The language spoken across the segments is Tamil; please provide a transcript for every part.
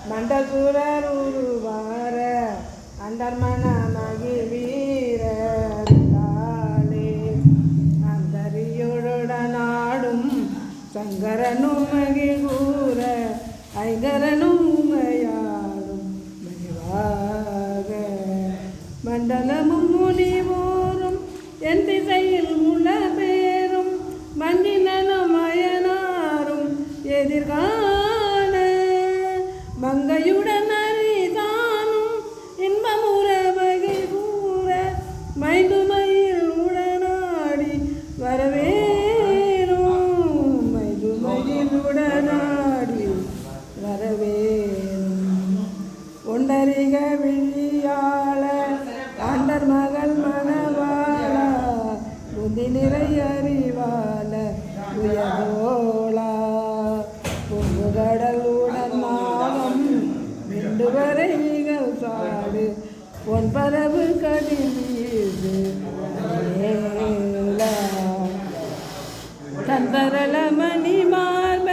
மண்டசுரர் உருவார அண்டர் மனமகி வீரே அந்தரியுடனாடும் சங்கரனும் மகிழ்கூற ஐங்கரனும் உமையாடும் மகிழ்வாக மண்டலமும் முனிவோரும் என் திசையில் உள்ள பேரும் மஞ்சினனும் அயனாரும் எதிர்காண மங்கையுடன் அறிதானும் இன்பமுற வகை கூற மைதுமையில் உடனாடி வரவேறும் மைதுமையில் உடனாடி வரவேறும் ஒண்டரிக விழியாள ஆண்டர் மகள் மணவாள புதி நிறை அறிவாள உயரோளா பொங்குகடல் உடன் நாகம் விண்டு வரைகள் சாடு பொன் பரவு கடிவீது தந்தரள மணி மார்ப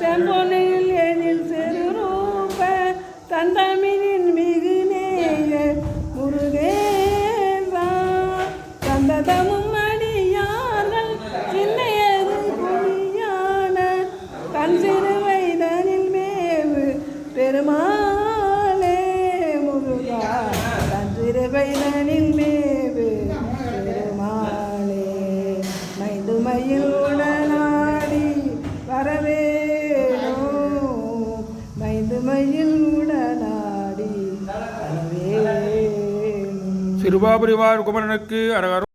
செம்பொனில் எழில் சிறுரூப தந்தமிழின் மிகு நேய முருகேசா தந்ததமும் அடியார்கள் சின்னையது புனியான தன் சிறு வயதனில் மேவு பெருமாளே முருகா தன் சிறு வயதனில் மேவு பெருமாளே மைதுமையில் உடனாடி வரவேணும் மைதுமையில் உடனாடி வரவேணும். சிறுபாபுரிவார் குமரனுக்கு அரகர